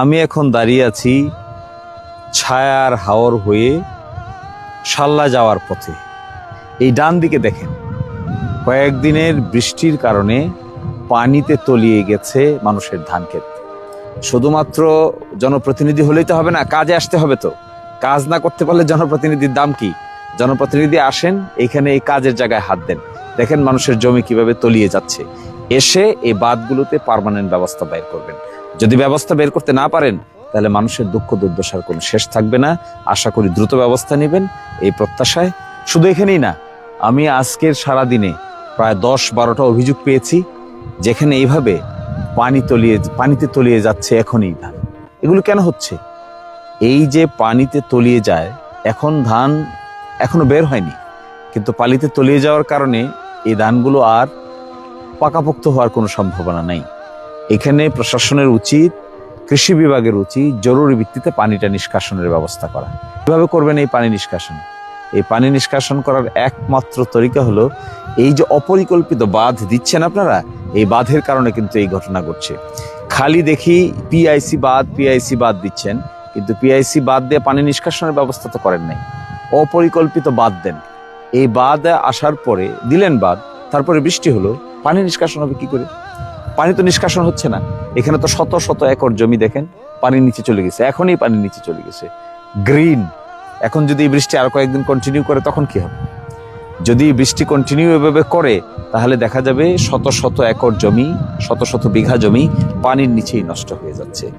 আমি এখন দাঁড়িয়ে আছি ছায়ার হাওর হয়ে শাল্লা যাওয়ার পথে। এই ডান দিকে দেখেন, কয়েকদিনের বৃষ্টির কারণে পানিতে তলিয়ে গেছে মানুষের ধান ক্ষেত। শুধুমাত্র জনপ্রতিনিধি হলেই তো হবে না, কাজে আসতে হবে। তো কাজ না করতে পারলে জনপ্রতিনিধির দাম কি? জনপ্রতিনিধি আসেন, এখানে এই কাজের জায়গায় হাত দেন। দেখেন মানুষের জমি কিভাবে তলিয়ে যাচ্ছে। এসে এই বাঁধগুলোতে পার্মানেন্ট ব্যবস্থা বের করবেন। যদি ব্যবস্থা বের করতে না পারেন, তাহলে মানুষের দুঃখ দুর্দশার কোনো শেষ থাকবে না। আশা করি দ্রুত ব্যবস্থা নেবেন এই প্রত্যাশায়। শুধু এখানেই না, আমি আজকের সারাদিনে প্রায় 10-12টা অভিযোগ পেয়েছি যেখানে এইভাবে পানিতে তলিয়ে যাচ্ছে এখনই ধান। এগুলো কেন হচ্ছে? এই যে পানিতে তলিয়ে যায়, এখন ধান এখনো বের হয়নি, কিন্তু পানিতে তলিয়ে যাওয়ার কারণে এই ধানগুলো আর পাকাপোক্ত হওয়ার কোনো সম্ভাবনা নেই। এখানে প্রশাসনের উচিত, কৃষি বিভাগের উচিত জরুরি ভিত্তিতে পানিটা নিষ্কাশনের ব্যবস্থা করা। কিভাবে করবেন এই পানি নিষ্কাশন? এই পানি নিষ্কাশন করার একমাত্র তরিকা হলো, এই যে অপরিকল্পিত বাঁধ দিচ্ছেন আপনারা, এই বাঁধের কারণে কিন্তু এই ঘটনা ঘটছে। খালি দেখি পিআইসি বাঁধ দিচ্ছেন, কিন্তু পিআইসি বাঁধ দিয়ে পানি নিষ্কাশনের ব্যবস্থা তো করেন নাই। অপরিকল্পিত বাঁধ দেন। এই বাঁধ আসার পরে দিলেন বাঁধ, তারপরে বৃষ্টি হলো, পানি নিষ্কাশন হবে কি করে? পানি তো নিষ্কাশন হচ্ছে না। এখানে তো শত শত একর জমি দেখেন পানির নিচে চলে গেছে, এখনই পানির নিচে চলে গেছে। গ্রিন। এখন যদি বৃষ্টি আর কয়েকদিন কন্টিনিউ করে, তখন কি হবে? যদি বৃষ্টি কন্টিনিউ এভাবে করে, তাহলে দেখা যাবে শত শত একর জমি, শত শত বিঘা জমি পানির নিচেই নষ্ট হয়ে যাচ্ছে।